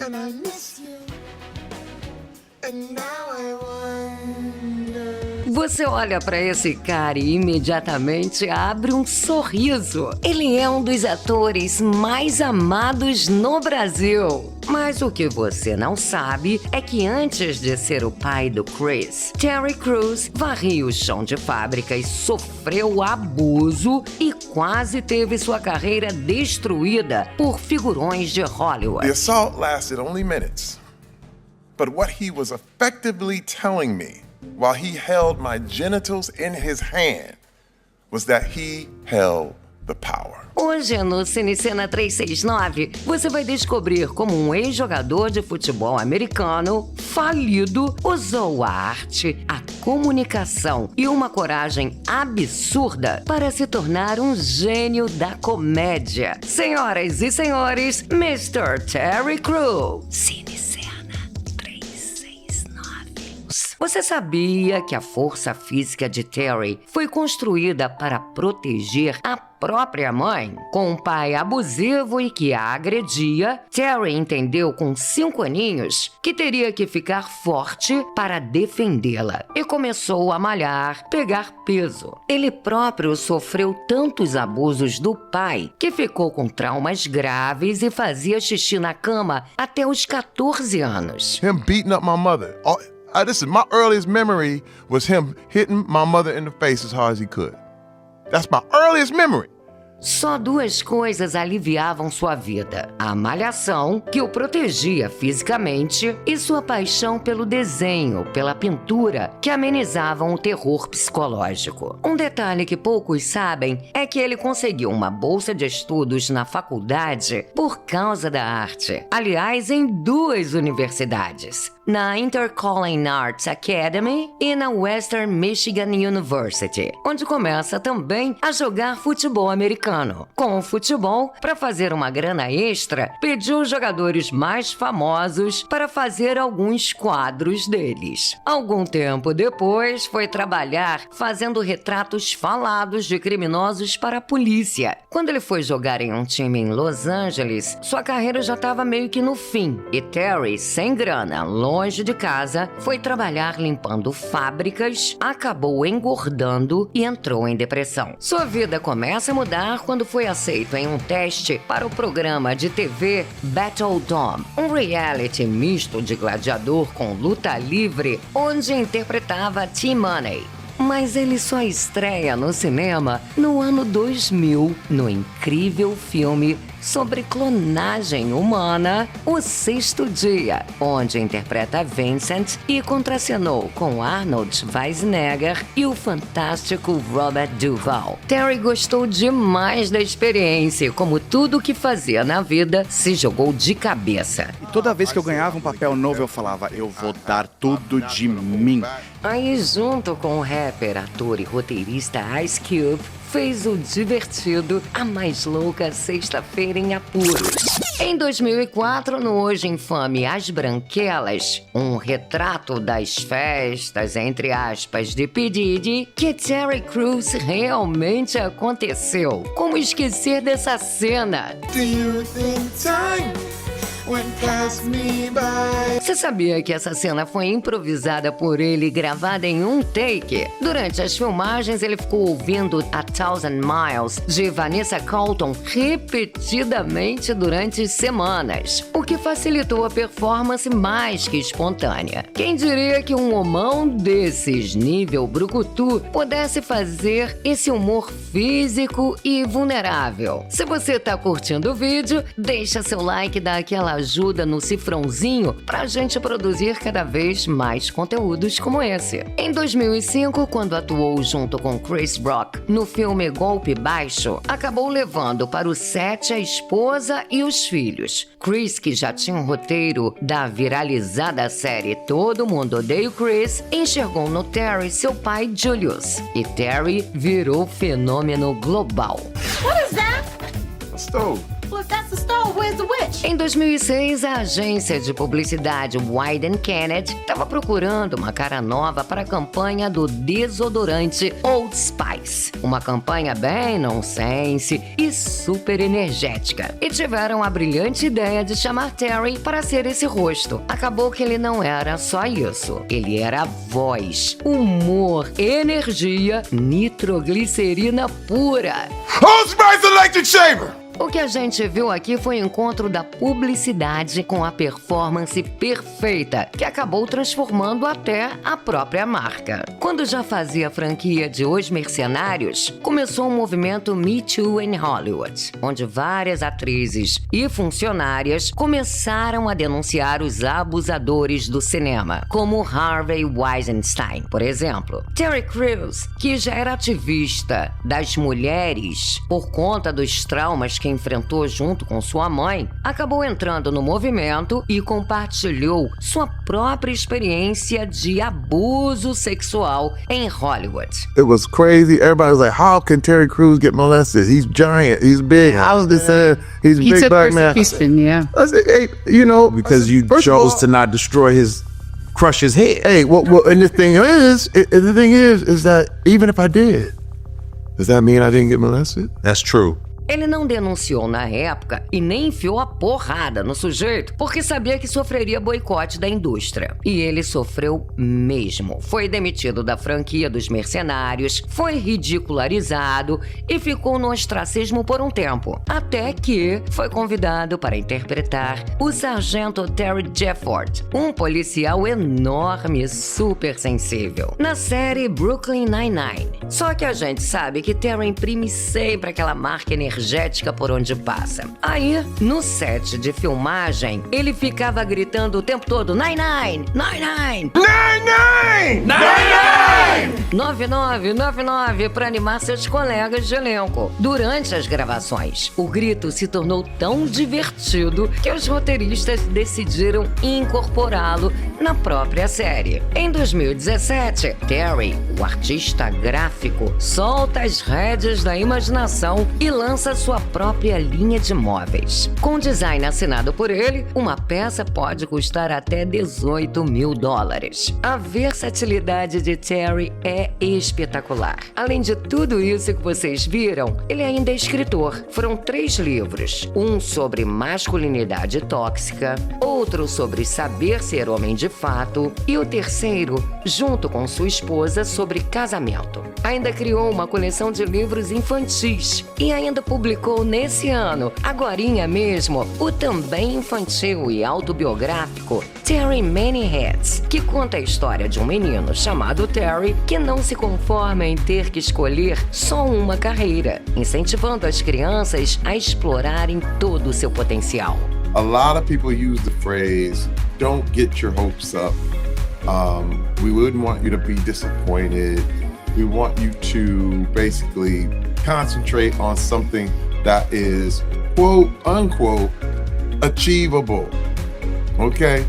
and I miss you. And now I wonder. Você olha pra esse cara e imediatamente abre um sorriso. Ele é um dos atores mais amados no Brasil. Mas o que você não sabe é que antes de ser o pai do Chris, Terry Crews varria o chão de fábricas, sofreu abuso e quase teve sua carreira destruída por figurões de Hollywood. The assault lasted only minutes. But what he was effectively telling me while he held my genitals in his hand was that he held the power. Hoje no Cinecena 369, você vai descobrir como um ex-jogador de futebol americano falido usou a arte, a comunicação e uma coragem absurda para se tornar um gênio da comédia. Senhoras e senhores, Mr. Terry Crews. Cinecena 369. Você sabia que a força física de Terry foi construída para proteger a própria mãe? Com um pai abusivo e que a agredia, Terry entendeu com 5 aninhos que teria que ficar forte para defendê-la e começou a malhar, pegar peso. Ele próprio sofreu tantos abusos do pai que ficou com traumas graves e fazia xixi na cama até os 14 anos. Him beating up my mother. This is my earliest memory was him hitting my mother in the face as hard as he could. That's my earliest memory. Só 2 coisas aliviavam sua vida: a malhação, que o protegia fisicamente, e sua paixão pelo desenho, pela pintura, que amenizavam o terror psicológico. Um detalhe que poucos sabem é que ele conseguiu uma bolsa de estudos na faculdade por causa da arte. Aliás, em 2 universidades, na Intercollegiate Arts Academy e na Western Michigan University, onde começa também a jogar futebol americano. Com o futebol, para fazer uma grana extra, pediu os jogadores mais famosos para fazer alguns quadros deles. Algum tempo depois, foi trabalhar fazendo retratos falados de criminosos para a polícia. Quando ele foi jogar em um time em Los Angeles, sua carreira já estava meio que no fim. E Terry, sem grana, longe de casa, foi trabalhar limpando fábricas, acabou engordando e entrou em depressão. Sua vida começa a mudar quando foi aceito em um teste para o programa de TV Battle Dome, um reality misto de gladiador com luta livre, onde interpretava T-Money. Mas ele só estreia no cinema no ano 2000, no incrível filme sobre clonagem humana, O Sexto Dia, onde interpreta Vincent e contracenou com Arnold Schwarzenegger e o fantástico Robert Duvall. Terry gostou demais da experiência e, como tudo que fazia na vida, se jogou de cabeça. E toda vez que eu ganhava um papel novo, eu falava, eu vou dar tudo de mim. Aí, junto com o rapper, ator e roteirista Ice Cube, fez o divertido A Mais Louca Sexta-feira em Apuros. Em 2004, no hoje infame As Branquelas, um retrato das festas, entre aspas, de P. Diddy, que Terry Crews realmente aconteceu. Como esquecer dessa cena? Do you think time went past me by? Você sabia que essa cena foi improvisada por ele e gravada em um take? Durante as filmagens, ele ficou ouvindo A Thousand Miles, de Vanessa Carlton, repetidamente durante semanas, o que facilitou a performance mais que espontânea. Quem diria que um homão desses, nível brucutu, pudesse fazer esse humor físico e vulnerável? Se você tá curtindo o vídeo, deixa seu like, dá aquela ajuda no cifrãozinho pra gente produzir cada vez mais conteúdos como esse. Em 2005, quando atuou junto com Chris Rock no filme Golpe Baixo, acabou levando para o set a esposa e os filhos. Chris, que já tinha um roteiro da viralizada série Todo Mundo Odeia o Chris, enxergou no Terry seu pai Julius. E Terry virou fenômeno global. What is that? A stove. Look, that's the stove. Where's the witch? Em 2006, a agência de publicidade Wieden Kennedy estava procurando uma cara nova para a campanha do desodorante Old Spice. Uma campanha bem nonsense e super energética. E tiveram a brilhante ideia de chamar Terry para ser esse rosto. Acabou que ele não era só isso. Ele era voz, humor, energia, nitroglicerina pura. Old Spice Electric Shaver! O que a gente viu aqui foi o encontro da publicidade com a performance perfeita, que acabou transformando até a própria marca. Quando já fazia a franquia de Os Mercenários, começou um movimento Me Too in Hollywood, onde várias atrizes e funcionárias começaram a denunciar os abusadores do cinema, como Harvey Weinstein, por exemplo. Terry Crews, que já era ativista das mulheres por conta dos traumas que enfrentou junto com sua mãe, acabou entrando no movimento e compartilhou sua própria experiência de abuso sexual em Hollywood. It was crazy. Everybody was like, how can Terry Crews get molested? He's giant. He's big. How's this? He's a He big took black man. persecution, yeah. I said, hey, you know, Because you first of chose all, to not destroy crush his head. Hey, what? And the thing is that even if I did, does that mean I didn't get molested? That's true. Ele não denunciou na época e nem enfiou a porrada no sujeito, porque sabia que sofreria boicote da indústria. E ele sofreu mesmo. Foi demitido da franquia dos Mercenários, foi ridicularizado e ficou no ostracismo por um tempo. Até que foi convidado para interpretar o sargento Terry Jefford, um policial enorme e super sensível, na série Brooklyn Nine-Nine. Só que a gente sabe que Terry imprime sempre aquela marca energética por onde passa. Aí, no set de filmagem, ele ficava gritando o tempo todo: Nine-Nine! Nine-Nine! Nine-Nine! 9999 para animar seus colegas de elenco. Durante as gravações, o grito se tornou tão divertido que os roteiristas decidiram incorporá-lo na própria série. Em 2017, Terry, o artista gráfico, solta as rédeas da imaginação e lança sua própria linha de móveis. Com design assinado por ele, uma peça pode custar até $18 mil. A versatilidade de Terry é espetacular. Além de tudo isso que vocês viram, ele ainda é escritor. Foram 3 livros. Um sobre masculinidade tóxica, outro sobre saber ser homem de fato e o terceiro, junto com sua esposa, sobre casamento. Ainda criou uma coleção de livros infantis e ainda publicou nesse ano, agorinha mesmo, o também infantil e autobiográfico Terry Many Hats, que conta a história de um menino chamado Terry que não se conforma em ter que escolher só uma carreira, incentivando as crianças a explorarem todo o seu potencial. A lot of people use the phrase, don't get your hopes up. We wouldn't want you to be disappointed. We want you to basically concentrate on something that is, quote unquote, achievable. Okay?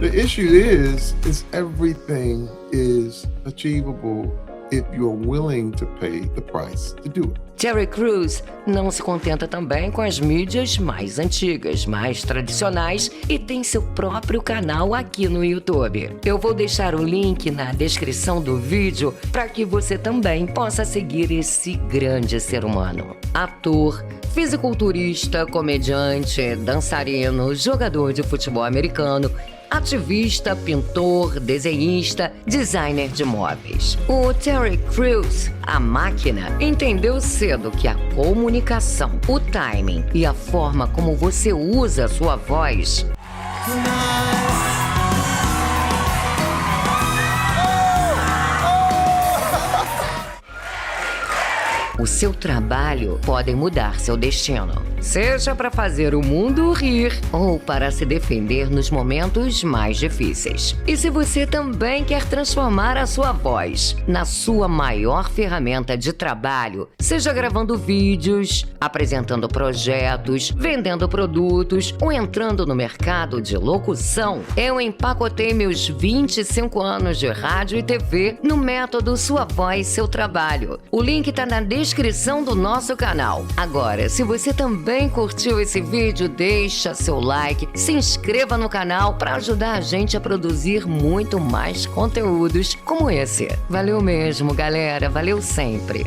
The issue is everything is achievable if you're willing to pay the price to do it. Terry Crews não se contenta também com as mídias mais antigas, mais tradicionais e tem seu próprio canal aqui no YouTube. Eu vou deixar o link na descrição do vídeo para que você também possa seguir esse grande ser humano. Ator, fisiculturista, comediante, dançarino, jogador de futebol americano, ativista, pintor, desenhista, designer de móveis. O Terry Crews, a máquina, entendeu cedo que a comunicação, o timing e a forma como você usa a sua voz o seu trabalho podem mudar seu destino. Seja para fazer o mundo rir ou para se defender nos momentos mais difíceis. E se você também quer transformar a sua voz na sua maior ferramenta de trabalho, seja gravando vídeos, apresentando projetos, vendendo produtos ou entrando no mercado de locução, eu empacotei meus 25 anos de rádio e TV no método Sua Voz, Seu Trabalho. O link está na descrição descrição do nosso canal. Agora, se você também curtiu esse vídeo, deixa seu like, se inscreva no canal para ajudar a gente a produzir muito mais conteúdos como esse. Valeu mesmo, galera. Valeu sempre.